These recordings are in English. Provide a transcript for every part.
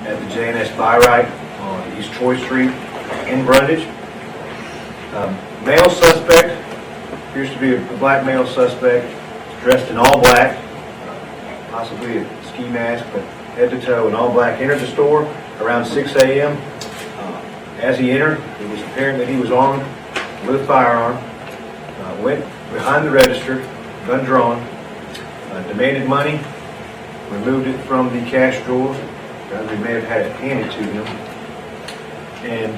at the J&S Buy Right on East Troy Street in Brundage. Male suspect, appears to be a black male suspect, dressed in all black, possibly a ski mask, but head to toe in all black, entered the store around 6 a.m. As he entered, it was apparent that he was armed with a firearm, went behind the register, gun drawn, demanded money, removed it from the cash drawer, they may have had it handed to him, and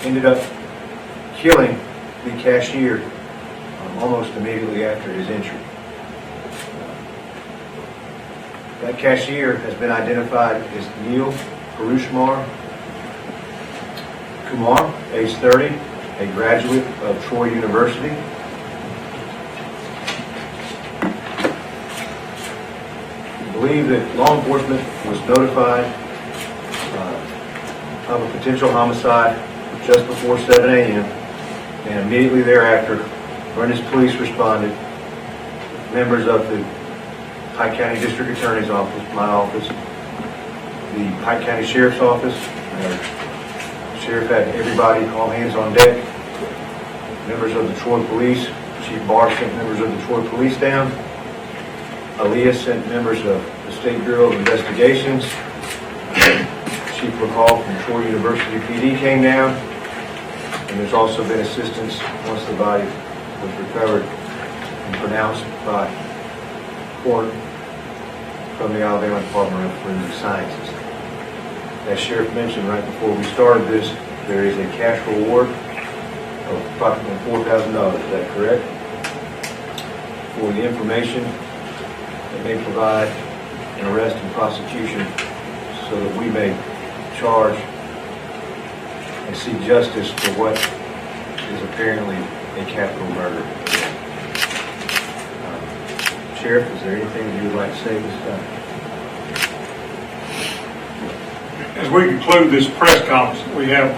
ended up killing the cashier almost immediately after his entry. That cashier has been identified as Neil Parushmar Kumar, age 30, a graduate of Troy University. I believe that law enforcement was notified of a potential homicide just before 7 a.m. and immediately thereafter, Brundage Police responded. Members of the Pike County District Attorney's Office, my office, the Pike County Sheriff's Office. The Sheriff had everybody, all hands on deck. Members of the Troy Police, Chief Barr sent members of the Troy Police down. Aaliyah sent members of the State Bureau of Investigations. Chief McCall from Troy University PD came down. And there's also been assistance once the body was recovered and pronounced by court from the Alabama Department of Forensic Sciences. As Sheriff mentioned right before we started this, there is a cash reward of approximately $4,000. Is that correct? For the information that may provide an arrest and prosecution so that we may charge and seek justice for what is apparently a capital murder. Sheriff, is there anything you would like to say this time? As we conclude this press conference, we have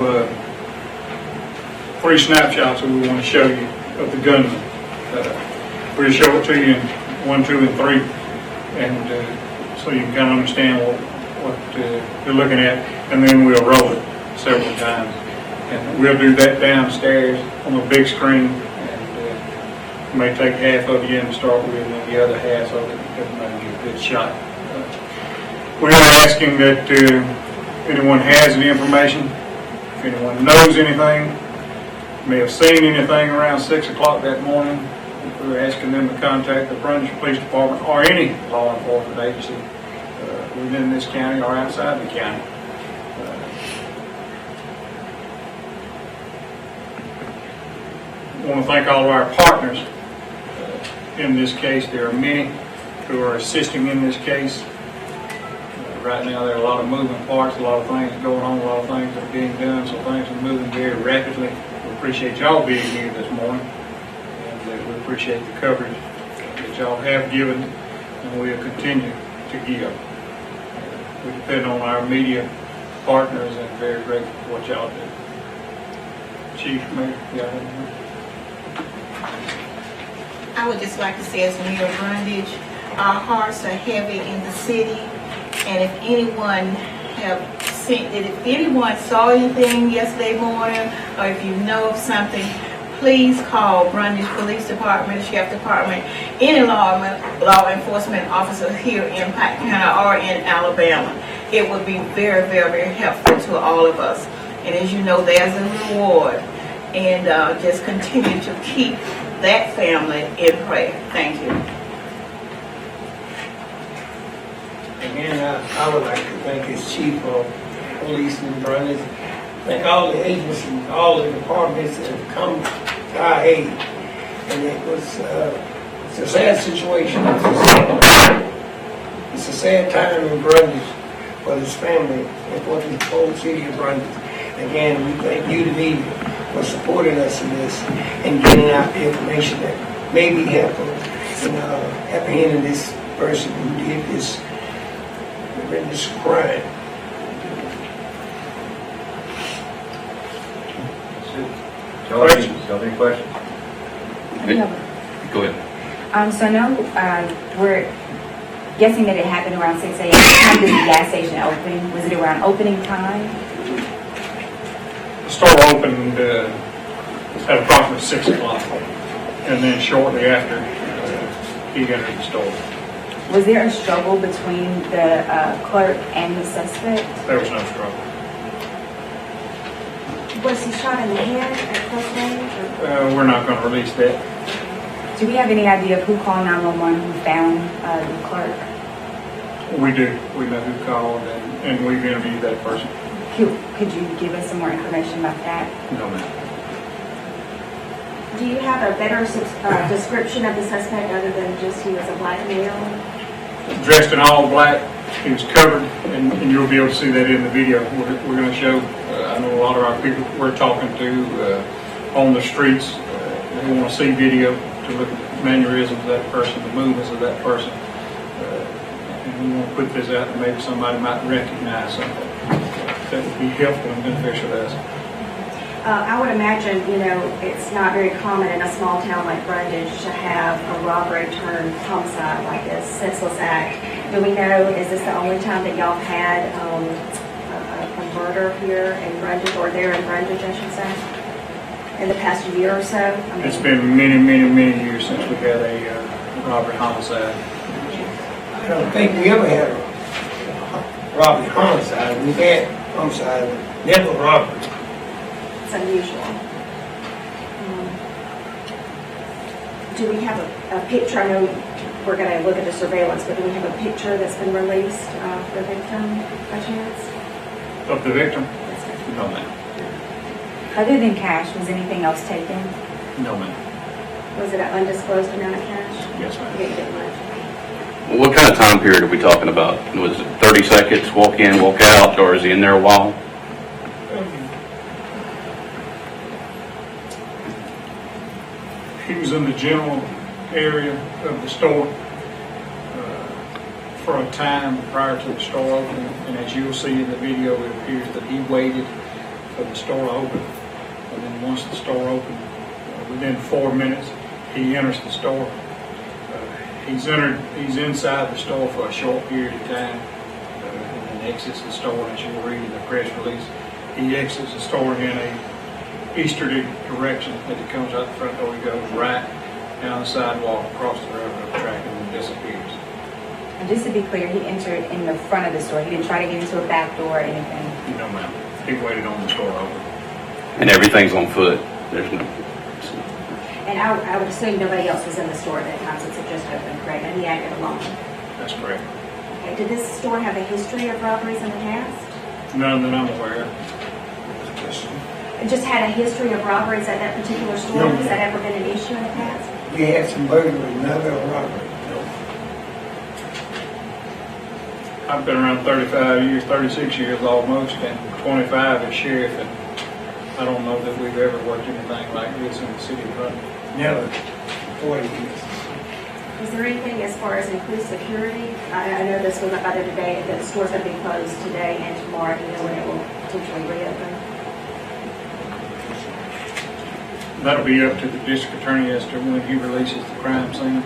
3 snapshots that we want to show you of the gunman. We'll show it to you in 1, 2, and 3, and so you can kind of understand what you're looking at, and then we'll roll it several times. And we'll do that downstairs on a big screen, and may take half of you in to start with, and then the other half of it, everybody get a good shot. We're asking that if anyone has any information, if anyone knows anything, may have seen anything around 6 o'clock that morning, we're asking them to contact the Brundage Police Department or any law enforcement agency within this county or outside the county. I want to thank all of our partners in this case. There are many who are assisting in this case. Right now there are a lot of moving parts, a lot of things going on, a lot of things that are being done, so things are moving very rapidly. We appreciate y'all being here this morning, and we appreciate the coverage that y'all have given and will continue to give. We depend on our media partners and very grateful for what y'all do. Chief, Mayor, y'all have anything? I would just like to say, as Mayor Brundage, our hearts are heavy in the city, and if anyone if anyone saw anything yesterday morning, or if you know of something, please call Brundage Police Department, Sheriff Department, any law enforcement officer here in Pike County or in Alabama. It would be very, very, very helpful to all of us. And as you know, there's a reward. And just continue to keep that family in prayer. Thank you. Again, I would like to thank his chief of police in Brundage. Thank all the agencies, all the departments that have come to our aid. And it's a sad situation. It's a sad time in Brundage for this family and for the whole city of Brundage. Again, we thank you, the media, for supporting us in this and getting out the information that may be helpful in apprehending this person who did this horrendous crime. Y'all have any questions? Go ahead. So I know guessing that it happened around 6 a.m. What time did the gas station open? Was it around opening time? The store opened at approximately 6 o'clock, and then shortly after, he entered the store. Was there a struggle between the clerk and the suspect? There was no struggle. Was he shot in the head at close range? We're not going to release that. Do we have any idea of who called 911 who found the clerk? We do. We know who called, and we've interviewed that person. Could you give us some more information about that? No, ma'am. Do you have a better description of the suspect other than just he was a black male? Dressed in all black, he was covered, and you'll be able to see that in the video. We're going to show, I know a lot of our people we're talking to on the streets, they want to see video to look at the mannerisms of that person, the movements of that person. And we want to put this out and maybe somebody might recognize something that would be helpful and beneficial to us. I would imagine, it's not very common in a small town like Brundage to have a robbery turned homicide like this, senseless act. Do we know, is this the only time that y'all had a murder here in Brundage, or there in Brundage, I should say, in the past year or so? It's been many, many, many years since we had a robbery homicide. I don't think we ever had a robbery homicide. We've had homicide, never robbery. It's unusual. Do we have a picture? I know we're going to look at the surveillance, but do we have a picture that's been released of the victim by chance? Of the victim? Yes, sir. No, ma'am. Other than cash, was anything else taken? No, ma'am. Was it an undisclosed amount of cash? Yes, ma'am. You didn't get much. What kind of time period are we talking about? Was it 30 seconds, walk in, walk out, or is he in there a while? He was in the general area of the store for a time prior to the store opening, and as you'll see in the video, it appears that he waited for the store to open, and then once the store opened, within 4 minutes, he enters the store. He's inside the store for a short period of time, and then exits the store, as you'll read in the press release. He exits the store in a easterly direction. As he comes out the front door, he goes right down the sidewalk, across the railroad track, and then disappears. And just to be clear, he entered in the front of the store. He didn't try to get into a back door or anything. No, ma'am. He waited on the store open. And everything's on foot. There's no. And I would assume nobody else was in the store at that time since it just opened, correct? And he acted alone. That's correct. Okay. Did this store have a history of robberies in the past? None that I'm aware of. It just had a history of robberies at that particular store? No. Has that ever been an issue in the past? We had some burglary, never a robbery. I've been around 35 years, 36 years almost, and 25 as sheriff, and I don't know that we've ever worked anything like this in the city of Brundage. Never. 40 years. Is there anything as far as increased security? I know this was about it today, that the store's going to be closed today and tomorrow, do you know when it will potentially reopen? That'll be up to the district attorney as to when he releases the crime scene.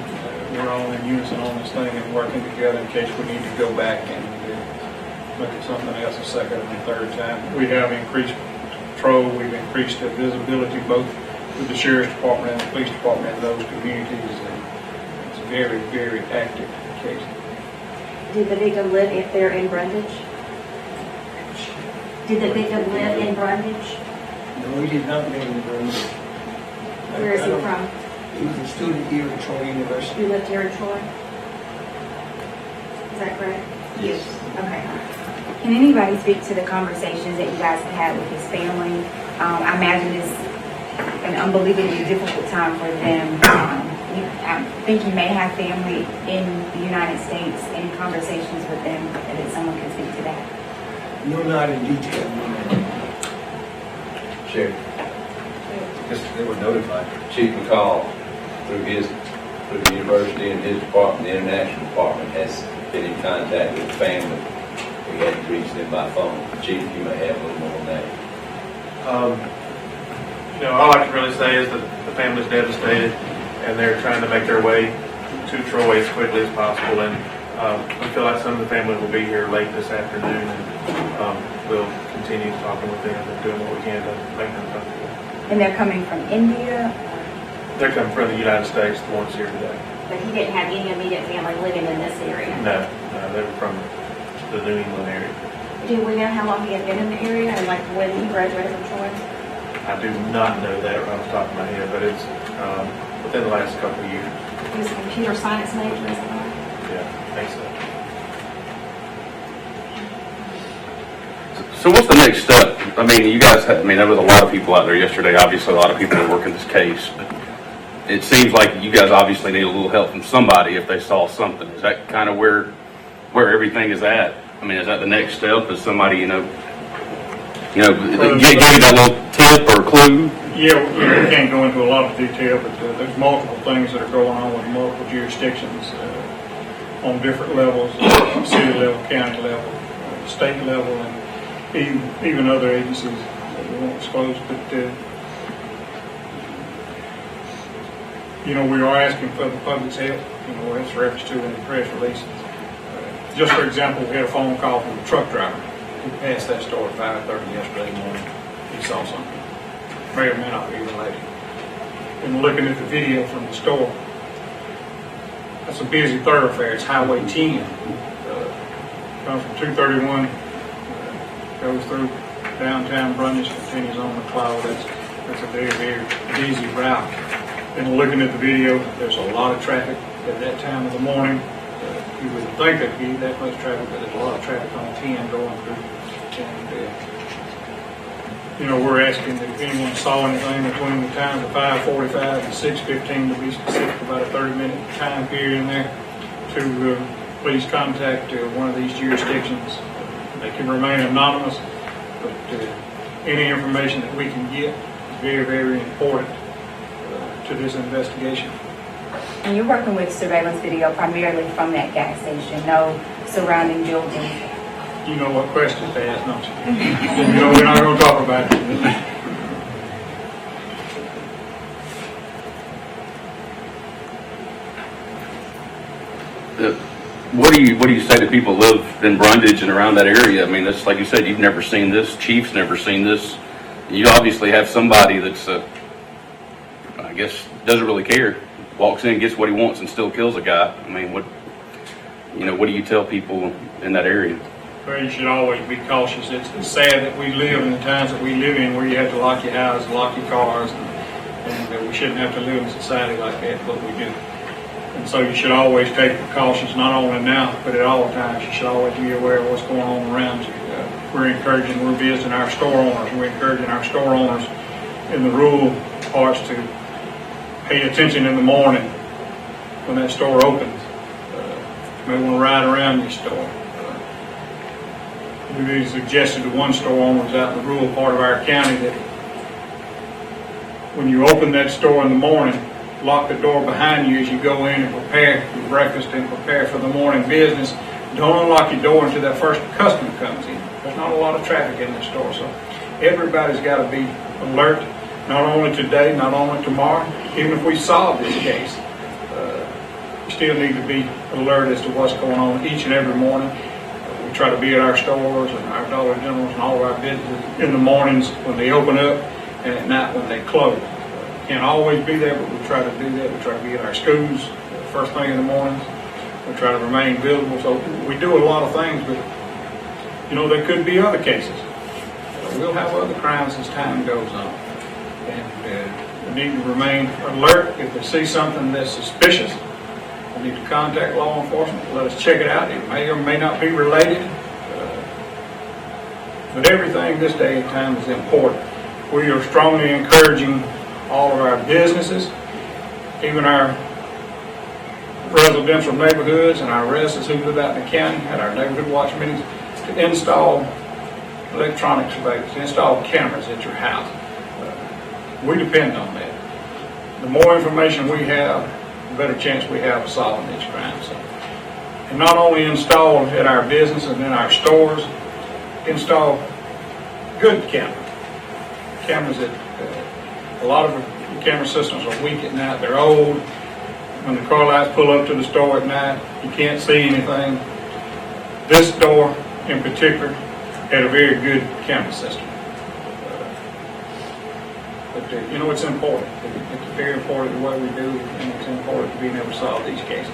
We're all in unison on this thing and working together in case we need to go back and look at something else a second and third time. We have increased patrol, we've increased the visibility both with the sheriff's department and the police department in those communities. And it's a very, very active case. Did the victim live if they're in Brundage? Did the victim live in Brundage? No, he did not live in Brundage. Where is he from? He was a student here at Troy University. You lived here in Troy? Is that correct? Yes. Okay. Can anybody speak to the conversations that you guys have had with his family? I imagine it's an unbelievably difficult time for them. I think you may have family in the United States. Any conversations with them that someone can speak to that? No, not in detail. Sheriff, Because they were notified. Chief McCall, through the university and his department, the international department, has been in contact with the family. We hadn't reached them by phone. Chief, you may have a little more on that. All I can really say is that the family's devastated, and they're trying to make their way to Troy as quickly as possible. And We feel like some of the family will be here late this afternoon, and we'll continue talking with them and doing what we can to make them comfortable. And they're coming from India? They're coming from the United States, the ones here today. But he didn't have any immediate family living in this area. No, they were from the New England area. Do we know how long he had been in the area and like when he graduated from Troy? I do not know that right off the top of my head, but it's within the last couple of years. He was a computer science major, is that right? Yeah, I think so. So what's the next step? I mean, you guys, there was a lot of people out there yesterday. Obviously, a lot of people are working this case. But it seems like you guys obviously need a little help from somebody if they saw something. Is that kind of where everything is at? I mean, is that the next step? Is somebody, give you that little tip or clue? Yeah, we can't go into a lot of detail, but there's multiple things that are going on with multiple jurisdictions on different levels, city level, county level, state level, and even other agencies that we won't disclose. But, we are asking for the public's help, it's referenced to in the press releases. Just for example, we had a phone call from a truck driver who passed that store at 5:30 yesterday morning. He saw something. May or may not be related. And looking at the video from the store, that's a busy thoroughfare. It's Highway 10. Comes from 231, goes through downtown Brundage, continues on McLeod. That's a very, very busy route. And looking at the video, there's a lot of traffic at that time of the morning. You would think there'd be that much traffic, but there's a lot of traffic on 10 going through. And, we're asking that if anyone saw anything between the times of 5:45 and 6:15, to be specific, about a 30-minute time period in there, to please contact one of these jurisdictions. They can remain anonymous, but any information that we can get is very, very important to this investigation. And you're working with surveillance video primarily from that gas station, no surrounding buildings? You know what questions to ask, don't you? We're not going to talk about it. What do you say to people who live in Brundage and around that area? I mean, that's like you said, you've never seen this. Chief's never seen this. You obviously have somebody that's, I guess, doesn't really care. Walks in, gets what he wants, and still kills a guy. I mean, what do you tell people in that area? Well, you should always be cautious. It's sad that we live in the times that we live in where you have to lock your house, lock your cars, and we shouldn't have to live in a society like that, but we do. And so you should always take precautions, not only now, but at all times. You should always be aware of what's going on around you. We're visiting our store owners. We're encouraging our store owners in the rural parts to pay attention in the morning when that store opens. You may want to ride around your store. We suggested to one store owners out in the rural part of our county that when you open that store in the morning, lock the door behind you as you go in and prepare your breakfast and prepare for the morning business. Don't unlock your door until that first customer comes in. There's not a lot of traffic in the store, so everybody's got to be alert, not only today, not only tomorrow. Even if we solve this case, we still need to be alert as to what's going on each and every morning. We try to be at our stores and our Dollar Generals and all of our businesses in the mornings when they open up and at night when they close. Can't always be there, but we try to do that. We try to be at our schools first thing in the mornings. We try to remain visible. So we do a lot of things, but there could be other cases. We'll have other crimes as time goes on. And we need to remain alert. If we see something that's suspicious, we need to contact law enforcement, let us check it out. It may or may not be related. But everything this day and time is important. We are strongly encouraging all of our businesses, even our residential neighborhoods and our residents who live out in the county at our neighborhood watch meetings, to install electronic surveillance, to install cameras at your house. We depend on that. The more information we have, the better chance we have of solving these crimes. And not only install at our business and in our stores, install good cameras that a lot of the camera systems are weak at night. They're old. when the car lights pull up to the store at night, you can't see anything. This store in particular had a very good camera system. But, you know, it's important. It's very important what we do, and it's important being able to solve these cases.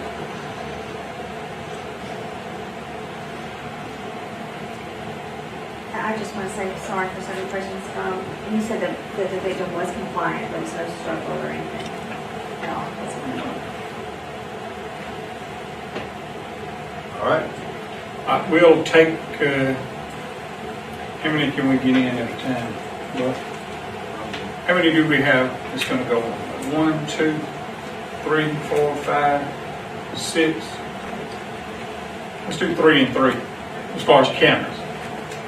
I just want to say, sorry for certain questions. You said that the victim was compliant, there was no struggle or anything at all. That's wonderful. All right. We'll take, how many can we get in at a time? Well, how many do we have that's going to go on? 1, 2, 3, 4, 5, 6. Let's do 3 and 3 as far as cameras.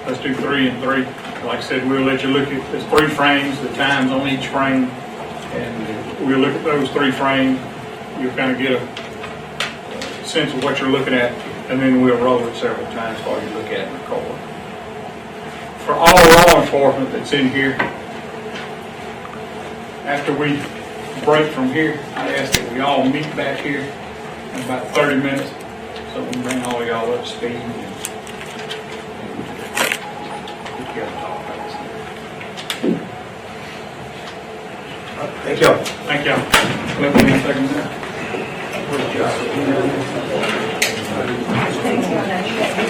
Let's do 3 and 3. Like I said, we'll let you look at, there's 3 frames, the times on each frame, and we'll look at those 3 frames. You'll kind of get a sense of what you're looking at, and then we'll roll it several times while you look at it and record. For all law enforcement that's in here, after we break from here, I ask that we all meet back here in about 30 minutes, so we can bring all of y'all up to speed and get together and talk about this. Thank y'all. Thank y'all. Let me take a minute. Thank you.